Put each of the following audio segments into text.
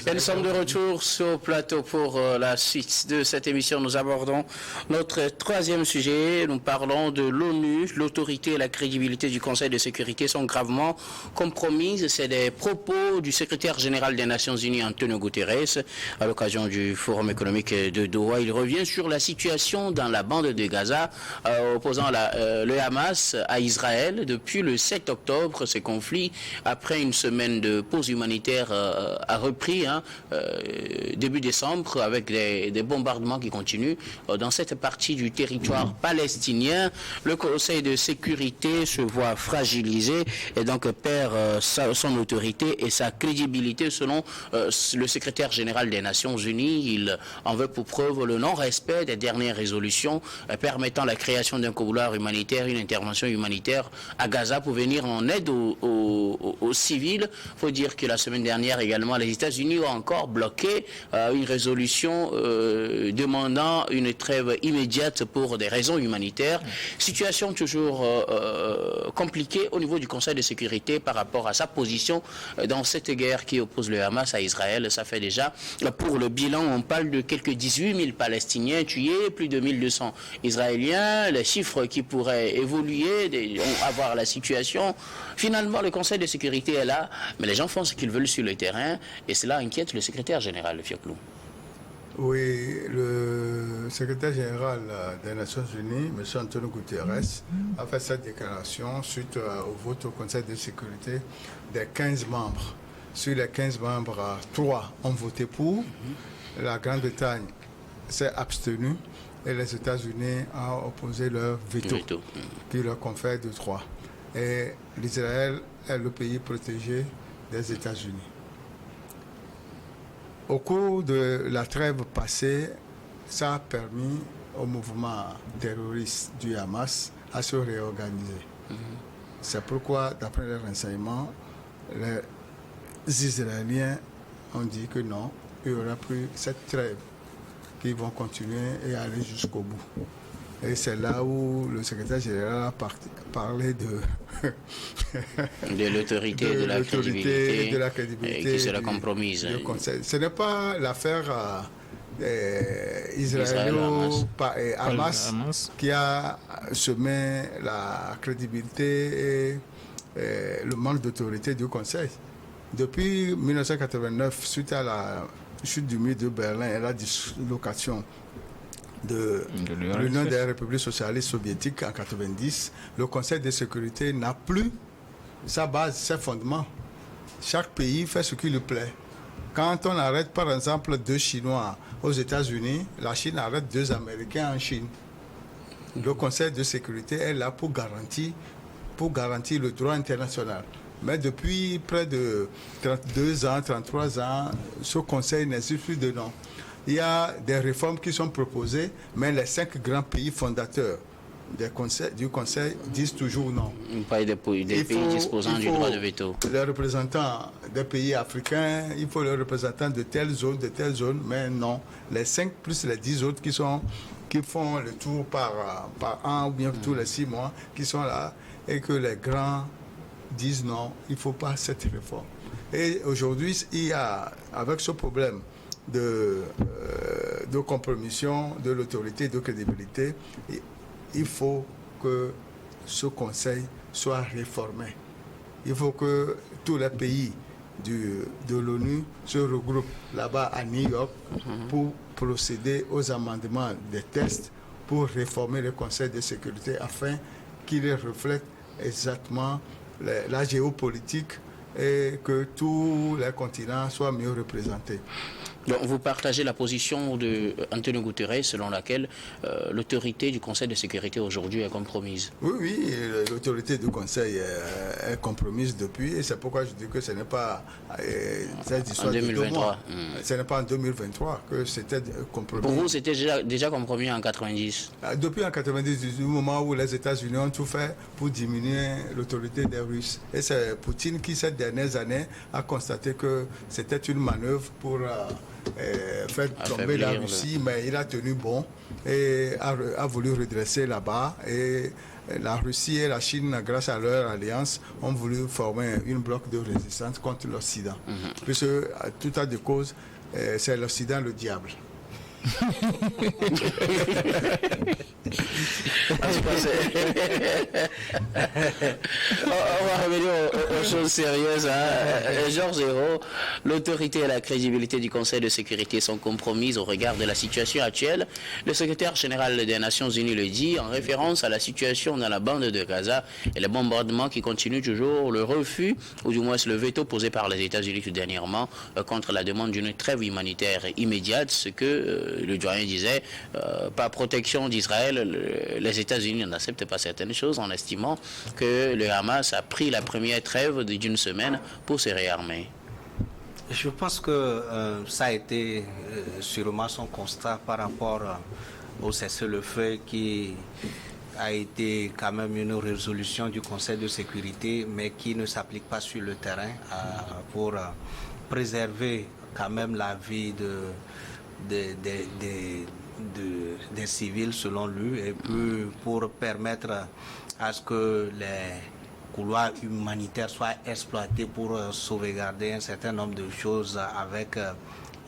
Et nous sommes de retour sur le plateau pour la suite de cette émission. Nous abordons notre troisième sujet. Nous parlons de l'ONU. L'autorité et la crédibilité du Conseil de sécurité sont gravement compromises. C'est des propos du secrétaire général des Nations Unies, Antonio Guterres, à l'occasion du Forum économique de Doha. Il revient sur la situation dans la bande de Gaza, opposant le Hamas à Israël. Depuis le 7 octobre, ces conflits, après une semaine de pause humanitaire, a repris début décembre avec des bombardements qui continuent dans cette partie du territoire palestinien. Le Conseil de sécurité se voit fragilisé et donc perd son autorité et sa crédibilité selon le secrétaire général des Nations Unies. Il en veut pour preuve le non-respect des dernières résolutions permettant la création d'un couloir humanitaire, une intervention humanitaire à Gaza pour venir en aide aux civils. Il faut dire que la semaine dernière également, les États-Unis ont encore bloqué une résolution demandant une trêve immédiate pour des raisons humanitaires. Situation toujours compliquée au niveau du Conseil de sécurité par rapport à sa position dans cette guerre qui oppose le Hamas à Israël. Ça fait déjà, pour le bilan, on parle de quelques 18 000 Palestiniens tués, plus de 1200 Israéliens, les chiffres qui pourraient évoluer, avoir la situation. Finalement, le Conseil de sécurité est là, mais les gens font ce qu'ils veulent sur le terrain et cela inquiète le secrétaire général, Fioclou. Oui, le secrétaire général des Nations Unies, M. Antonio Guterres, a fait cette déclaration suite au vote au Conseil de sécurité des 15 membres. Sur les 15 membres, 3 ont voté pour. La Grande-Bretagne s'est abstenue et les États-Unis ont opposé leur veto, qui leur confère de 3. Et l'Israël est le pays protégé des États-Unis. Au cours de la trêve passée, ça a permis au mouvement terroriste du Hamas à se réorganiser. C'est pourquoi, d'après les renseignements, les Israéliens ont dit que non, il y aura plus cette trêve, qu'ils vont continuer et aller jusqu'au bout. Et c'est là où le secrétaire général a parlé de l'autorité et de la crédibilité qui sera compromise. Ce n'est pas l'affaire israélo-hamas qui a semé la crédibilité et le manque d'autorité du Conseil. Depuis 1989, suite à la chute du mur de Berlin et la dislocation de l'Union des républiques socialistes soviétiques en 1990, le Conseil de sécurité n'a plus sa base, ses fondements. Chaque pays fait ce qui lui plaît. Quand on arrête par exemple 2 Chinois aux États-Unis, la Chine arrête 2 Américains en Chine. Le Conseil de sécurité est là pour garantir le droit international. Mais depuis près de 32 ans, 33 ans, ce Conseil n'existe plus de nom. Il y a des réformes qui sont proposées, mais les 5 grands pays fondateurs du Conseil disent toujours non. Pas des pays disposant du droit de veto. Les représentants des pays africains, il faut les représentants de telle zone, mais non. Les 5 plus les 10 autres qui font le tour par an ou bien tous les 6 mois, qui sont là, et que les grands disent non, il ne faut pas cette réforme. Et aujourd'hui, il y a, avec ce problème de compromission de l'autorité de crédibilité, il faut que ce conseil soit réformé. Il faut que tous les pays de l'ONU se regroupent là-bas à New York pour procéder aux amendements des textes pour réformer le Conseil de sécurité afin qu'il reflète exactement la géopolitique et que tous les continents soient mieux représentés. Donc vous partagez la position d'Antonio Guterres selon laquelle l'autorité du Conseil de sécurité aujourd'hui est compromise. Oui, l'autorité du Conseil est compromise depuis et c'est pourquoi je dis que ce n'est pas cette histoire en 2023. Ce n'est pas en 2023 que c'était compromis. Pour vous, c'était déjà compromis en 90? Depuis en 90, du moment où les États-Unis ont tout fait pour diminuer l'autorité des Russes. Et c'est Poutine qui, ces dernières années, a constaté que c'était une manœuvre pour faire tomber la Russie, mais il a tenu bon et a voulu redresser là-bas et la Russie et la Chine, grâce à leur alliance, ont voulu former une bloc de résistance contre l'Occident. Puisque tout à de cause, c'est l'Occident le diable. On va revenir aux choses sérieuses. Georges Hérault, l'autorité et la crédibilité du Conseil de sécurité sont compromises au regard de la situation actuelle. Le secrétaire général des Nations Unies le dit en référence à la situation dans la bande de Gaza et les bombardements qui continuent toujours, le refus, ou du moins le veto posé par les États-Unis tout dernièrement contre la demande d'une trêve humanitaire immédiate, ce que le doyen disait, par protection d'Israël, les États-Unis n'acceptent pas certaines choses en estimant que le Hamas a pris la première trêve d'une semaine pour se réarmer. Je pense que ça a été sûrement son constat par rapport au cessez-le-feu qui a été quand même une résolution du Conseil de sécurité, mais qui ne s'applique pas sur le terrain pour préserver quand même la vie des civils selon lui, et puis pour permettre à ce que les couloirs humanitaires soient exploités pour sauvegarder un certain nombre de choses, avec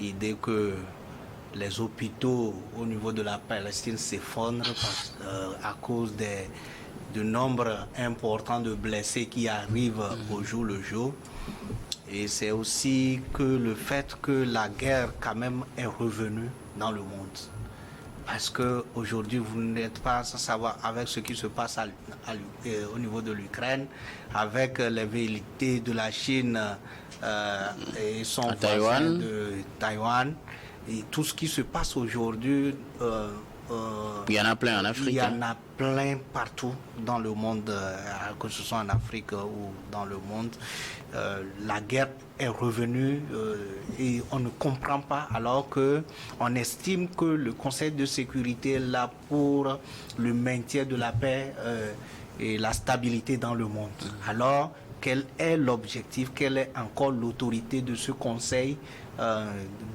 l'idée que les hôpitaux au niveau de la Palestine s'effondrent à cause du nombre important de blessés qui arrivent au jour le jour. Et c'est aussi que le fait que la guerre quand même est revenue dans le monde. Parce qu'aujourd'hui, vous n'êtes pas sans savoir, avec ce qui se passe au niveau de l'Ukraine, avec les velléités de la Chine et son voisin de Taïwan, et tout ce qui se passe aujourd'hui... il y en a plein en Afrique. Il y en a plein partout dans le monde, que ce soit en Afrique ou dans le monde. La guerre est revenue et on ne comprend pas, alors qu'on estime que le Conseil de sécurité est là pour le maintien de la paix et la stabilité dans le monde. Alors, quel est l'objectif, quelle est encore l'autorité de ce Conseil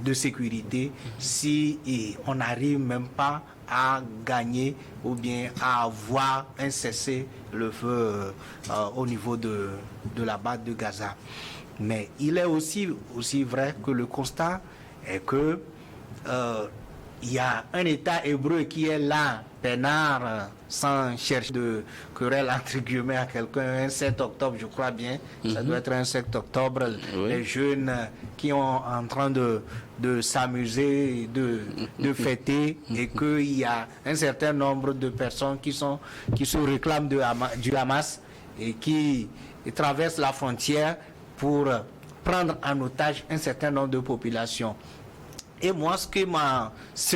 de sécurité si on n'arrive même pas à gagner ou bien à avoir un cessez-le-feu au niveau de la bande de Gaza. Mais il est aussi vrai que le constat est que il y a un État hébreu qui est là, peinard, sans chercher de querelle entre guillemets à quelqu'un, un 7 octobre, je crois bien, ça doit être un 7 octobre, les jeunes qui sont en train de s'amuser, de fêter, et qu'il y a un certain nombre de personnes qui se réclament du Hamas et qui traversent la frontière pour prendre en otage un certain nombre de populations. Et moi, ce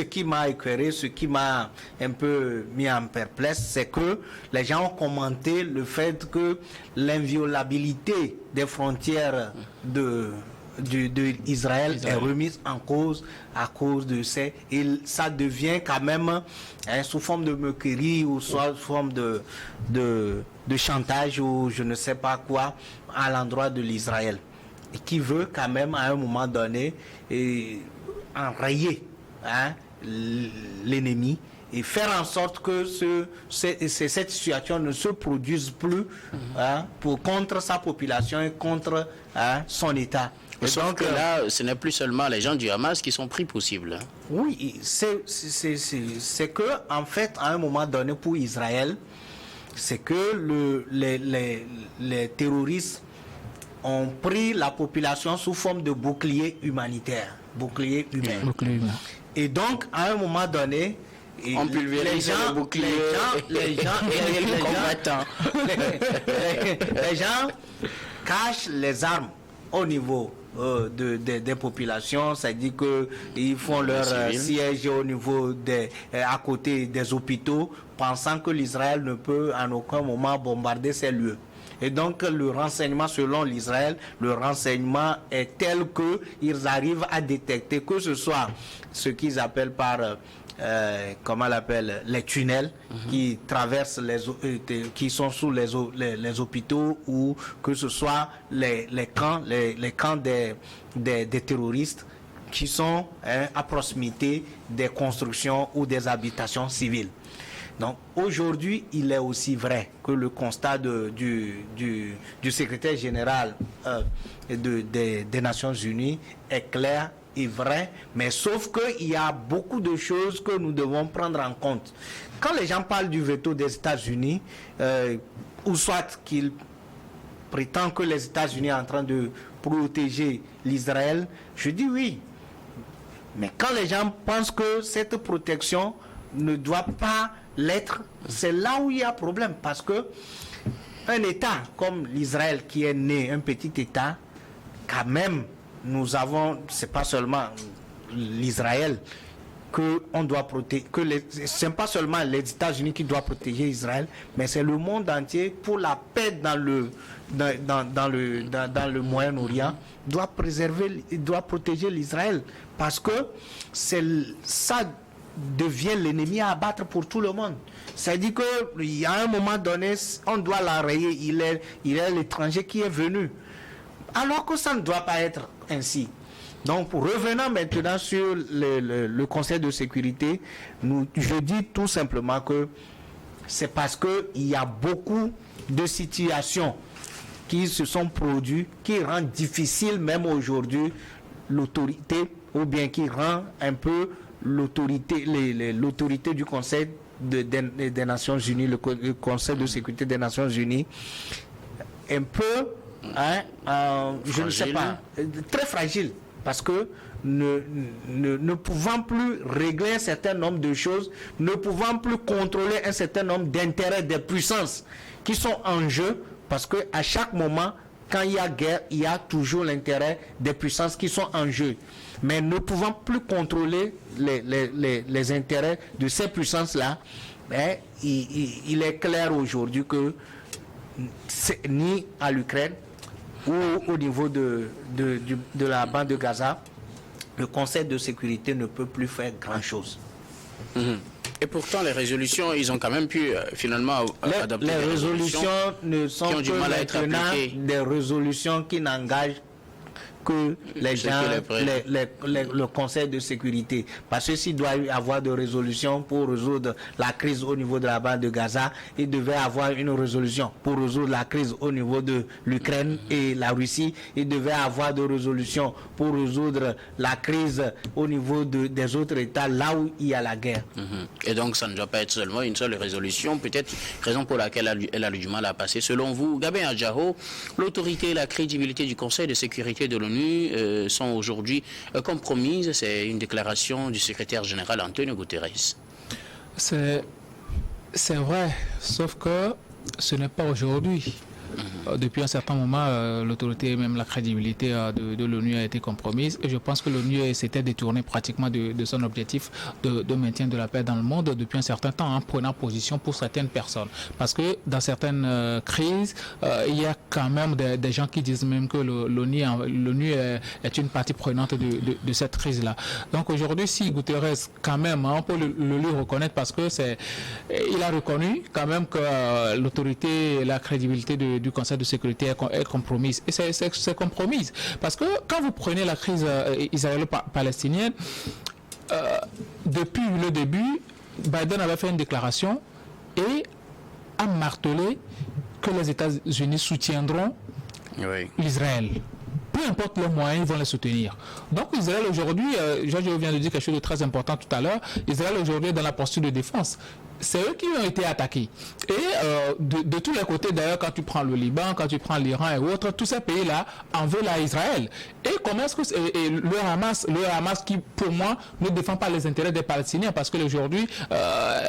qui m'a éclairé, ce qui m'a un peu mis en perplexe, c'est que les gens ont commenté le fait que l'inviolabilité des frontières d'Israël est remise en cause à cause de ces... Et ça devient quand même sous forme de moquerie ou soit sous forme de chantage ou je ne sais pas quoi à l'endroit de l'Israël. Et qui veut quand même à un moment donné... enrayer l'ennemi et faire en sorte que cette situation ne se produise plus contre sa population et contre son État. Et donc là, ce n'est plus seulement les gens du Hamas qui sont pris pour cible. Oui, c'est que en fait, à un moment donné pour Israël, c'est que les terroristes ont pris la population sous forme de bouclier humanitaire. Bouclier humain. Et donc, à un moment donné, on pulvérise les boucliers, les gens cachent les armes au niveau des populations, c'est-à-dire qu'ils font leur siège au niveau à côté des hôpitaux, pensant que l'Israël ne peut en aucun moment bombarder ces lieux. Et donc le renseignement, selon l'Israël, le renseignement est tel qu'ils arrivent à détecter que ce soit ce qu'ils appellent par comment l'appelle, les tunnels qui traversent qui sont sous les hôpitaux, ou que ce soit les camps des terroristes qui sont à proximité des constructions ou des habitations civiles. Donc aujourd'hui, il est aussi vrai que le constat du secrétaire général des Nations Unies est clair et vrai, mais sauf qu'il y a beaucoup de choses que nous devons prendre en compte. Quand les gens parlent du veto des États-Unis, ou soit qu'ils prétendent que les États-Unis sont en train de protéger l'Israël, je dis oui. Mais quand les gens pensent que cette protection ne doit pas l'être, c'est là où il y a problème. Parce que un État comme l'Israël qui est né, un petit État, quand même, nous avons, c'est pas seulement l'Israël que on doit protéger, c'est pas seulement les États-Unis qui doivent protéger Israël, mais c'est le monde entier pour la paix dans le Moyen-Orient doit protéger l'Israël, parce que ça devient l'ennemi à abattre pour tout le monde. C'est-à-dire qu'il y a un moment donné, on doit l'enrayer, il est l'étranger qui est venu. Alors que ça ne doit pas être ainsi. Donc, revenant maintenant sur le Conseil de sécurité, je dis tout simplement que c'est parce qu'il y a beaucoup de situations qui se sont produites, qui rendent difficile même aujourd'hui l'autorité, ou bien qui rend un peu l'autorité du Conseil des Nations Unies, le Conseil de sécurité des Nations Unies, un peu, je ne sais pas, très fragile, parce que ne pouvant plus régler un certain nombre de choses, ne pouvant plus contrôler un certain nombre d'intérêts des puissances qui sont en jeu, parce que à chaque moment, quand il y a guerre, il y a toujours l'intérêt des puissances qui sont en jeu. Mais ne pouvant plus contrôler les intérêts de ces puissances-là, il est clair aujourd'hui que ni à l'Ukraine ou au niveau de la bande de Gaza, le Conseil de sécurité ne peut plus faire grand-chose. Et pourtant, les résolutions, ils ont quand même pu finalement adopter les résolutions ne sont qui ont du mal à être appliquées. Des résolutions qui n'engagent que les gens, le Conseil de sécurité. Parce que s'il doit y avoir de résolutions pour résoudre la crise au niveau de la bande de Gaza, il devait avoir une résolution pour résoudre la crise au niveau de l'Ukraine et la Russie. Il devait avoir de résolutions pour résoudre la crise au niveau des autres États, là où il y a la guerre. Et donc, ça ne doit pas être seulement une seule résolution, peut-être raison pour laquelle elle a eu du mal à passer. Selon vous, Gabin Adjao, l'autorité et la crédibilité du Conseil de sécurité de l'ONU sont aujourd'hui compromises. C'est une déclaration du secrétaire général Antonio Guterres. C'est vrai, sauf que ce n'est pas aujourd'hui. Depuis un certain moment, l'autorité et même la crédibilité de l'ONU a été compromise. Et je pense que l'ONU s'était détournée pratiquement de son objectif de maintien de la paix dans le monde depuis un certain temps, en prenant position pour certaines personnes. Parce que dans certaines crises, il y a quand même des gens qui disent même que l'ONU est une partie prenante de cette crise-là. Donc aujourd'hui, si Guterres, quand même, on peut le lui reconnaître parce que il a reconnu quand même que l'autorité et la crédibilité du Conseil de sécurité est compromise. Et c'est compromise. Parce que quand vous prenez la crise israélo-palestinienne, depuis le début, Biden avait fait une déclaration et a martelé que les États-Unis soutiendront l'Israël. Peu importe les moyens, ils vont les soutenir. Donc Israël aujourd'hui, Georges vient de dire quelque chose de très important tout à l'heure, Israël aujourd'hui est dans la posture de défense. C'est eux qui ont été attaqués. Et de tous les côtés, d'ailleurs, quand tu prends le Liban, quand tu prends l'Iran et autres, tous ces pays-là en veulent à Israël. Et comment est-ce que le Hamas qui, pour moi, ne défend pas les intérêts des Palestiniens, parce qu'aujourd'hui,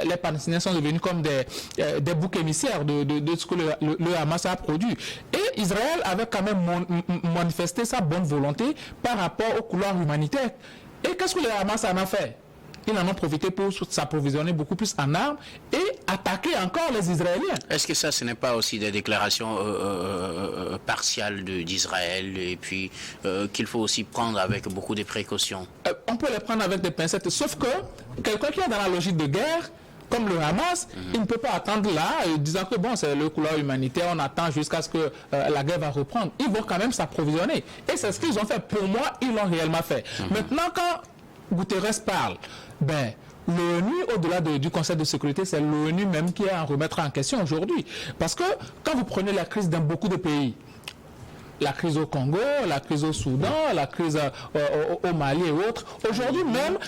les Palestiniens sont devenus comme des boucs émissaires de ce que le Hamas a produit. Et Israël avait quand même manifesté sa bonne volonté par rapport au couloir humanitaire. Et qu'est-ce que le Hamas en a fait? Ils en ont profité pour s'approvisionner beaucoup plus en armes et attaquer encore les Israéliens. Est-ce que ça, ce n'est pas aussi des déclarations partiales d'Israël et puis qu'il faut aussi prendre avec beaucoup de précautions? On peut les prendre avec des pincettes, sauf que quelqu'un qui est dans la logique de guerre, comme le Hamas, il ne peut pas attendre là, disant que bon, c'est le couloir humanitaire, on attend jusqu'à ce que la guerre va reprendre. Ils vont quand même s'approvisionner. Et c'est ce qu'ils ont fait. Pour moi, ils l'ont réellement fait. Maintenant, quand Guterres parle, l'ONU, au-delà du Conseil de sécurité, c'est l'ONU même qui est à remettre en question aujourd'hui. Parce que quand vous prenez la crise dans beaucoup de pays, la crise au Congo, la crise au Soudan, la crise au Mali et autres. Aujourd'hui, même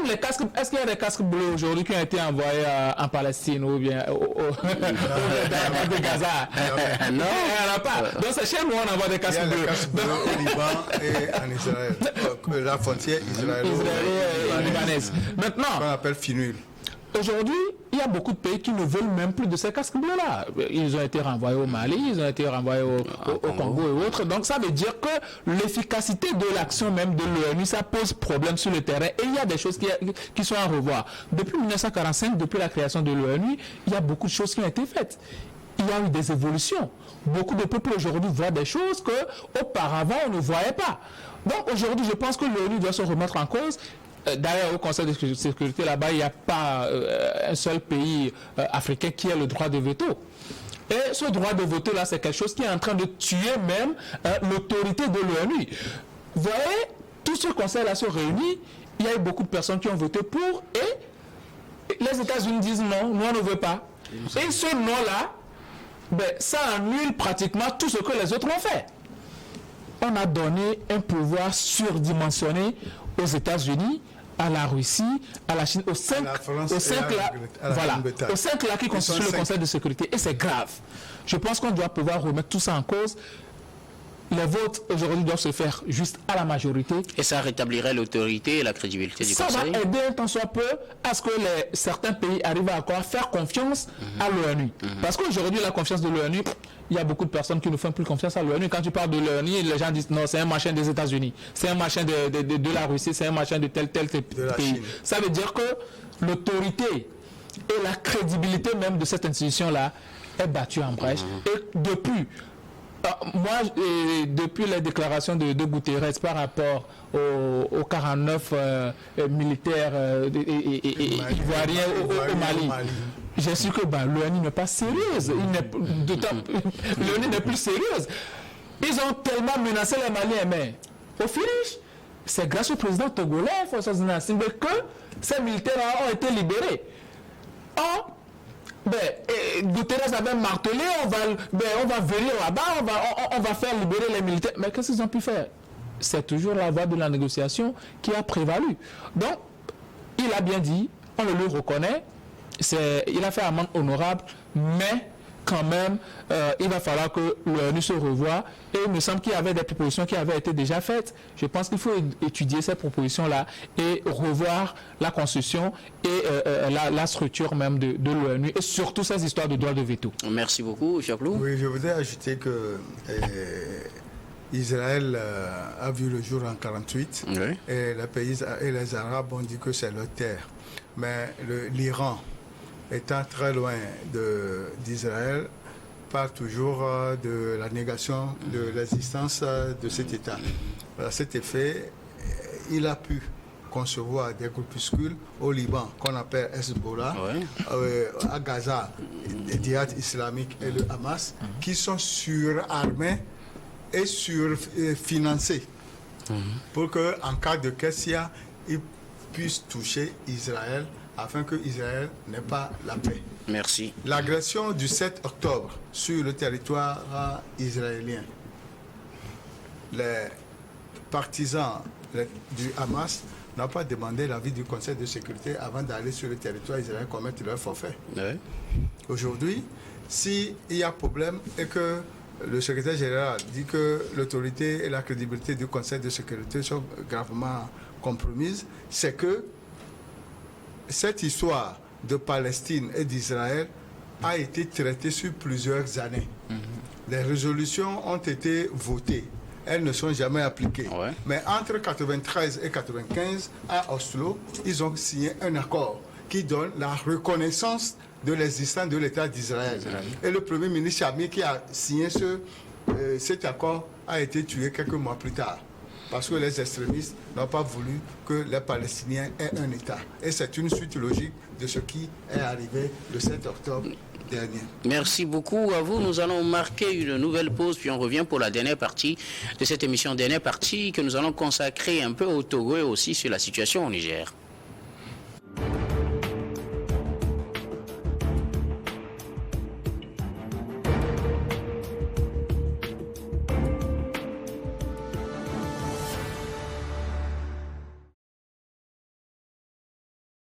les casques, est-ce qu'il y a des casques bleus aujourd'hui qui ont été envoyés en Palestine ou bien dans de Gaza? Non, il n'y en a pas. Donc c'est chez nous on envoie des casques bleus. Il y a des casques bleus au Liban et en Israël. La frontière israélo-libanaise. Maintenant, qu'on appelle FINUL. Aujourd'hui, il y a beaucoup de pays qui ne veulent même plus de ces casques bleus-là. Ils ont été renvoyés au Mali, ils ont été renvoyés au Congo et autres. Donc ça veut dire que l'efficacité de l'action même de l'ONU, ça pose problème sur le terrain. Et il y a des choses qui sont à revoir. Depuis 1945, depuis la création de l'ONU, il y a beaucoup de choses qui ont été faites. Il y a eu des évolutions. Beaucoup de peuples aujourd'hui voient des choses qu'auparavant on ne voyait pas. Donc aujourd'hui, je pense que l'ONU doit se remettre en cause. D'ailleurs, au Conseil de sécurité, là-bas, il n'y a pas un seul pays africain qui a le droit de veto. Et ce droit de veto, là, c'est quelque chose qui est en train de tuer même l'autorité de l'ONU. Vous voyez, tout ce Conseil-là se réunit, il y a eu beaucoup de personnes qui ont voté pour, et les États-Unis disent non, nous on ne veut pas. Et ce non-là, ça annule pratiquement tout ce que les autres ont fait. On a donné un pouvoir surdimensionné aux États-Unis, à la Russie, à la Chine, aux cinq là qui constituent le Conseil de sécurité. Et c'est grave. Je pense qu'on doit pouvoir remettre tout ça en cause. Les votes aujourd'hui doivent se faire juste à la majorité. Et ça rétablirait l'autorité et la crédibilité du Conseil. Ça va aider un tant soit peu à ce que certains pays arrivent à encore faire confiance à l'ONU. Parce qu'aujourd'hui, la confiance de l'ONU, il y a beaucoup de personnes qui ne font plus confiance à l'ONU. Quand tu parles de l'ONU, les gens disent non, c'est un machin des États-Unis, c'est un machin de la Russie, c'est un machin de tel pays. Ça veut dire que l'autorité et la crédibilité même de cette institution-là est battue en brèche. Et depuis les déclarations de Guterres par rapport aux 49 militaires ivoiriens au Mali, j'ai su que l'ONU n'est pas sérieuse. L'ONU n'est plus sérieuse. Ils ont tellement menacé les Maliens, mais au finish, c'est grâce au président togolais, François Xanthi, que ces militaires ont été libérés. Guterres avait martelé, on va venir là-bas, on va faire libérer les militaires. Mais qu'est-ce qu'ils ont pu faire? C'est toujours la voie de la négociation qui a prévalu. Donc, il a bien dit, on le lui reconnaît, il a fait amende honorable, mais quand même, il va falloir que l'ONU se revoie. Et il me semble qu'il y avait des propositions qui avaient été déjà faites. Je pense qu'il faut étudier ces propositions-là et revoir la constitution et la structure même de l'ONU et surtout ces histoires de droit de veto. Merci beaucoup, Chaplou. Oui, je voudrais ajouter que Israël a vu le jour en 1948 et les pays et les Arabes ont dit que c'est leur terre. Mais l'Iran, étant très loin d'Israël, parle toujours de la négation de l'existence de cet État. À cet effet, il a pu concevoir des groupuscules au Liban qu'on appelle Hezbollah, à Gaza, le djihad islamique et le Hamas, qui sont surarmés et surfinancés pour qu'en cas de Kessia, ils puissent toucher Israël afin que Israël n'ait pas la paix. Merci. L'agression du 7 octobre sur le territoire israélien, les partisans du Hamas n'ont pas demandé l'avis du Conseil de sécurité avant d'aller sur le territoire israélien commettre leur forfait. Aujourd'hui, s'il y a problème et que le secrétaire général dit que l'autorité et la crédibilité du Conseil de sécurité sont gravement compromises, c'est que cette histoire de Palestine et d'Israël a été traitée sur plusieurs années. Les résolutions ont été votées. Elles ne sont jamais appliquées. Mais entre 1993 et 1995, à Oslo, ils ont signé un accord qui donne la reconnaissance de l'existence de l'État d'Israël. Et le Premier ministre Shamir qui a signé cet accord a été tué quelques mois plus tard. Parce que les extrémistes n'ont pas voulu que les Palestiniens aient un État. Et c'est une suite logique de ce qui est arrivé le 7 octobre dernier. Merci beaucoup à vous. Nous allons marquer une nouvelle pause, puis on revient pour la dernière partie de cette émission, dernière partie que nous allons consacrer un peu au Togo et aussi sur la situation au Niger.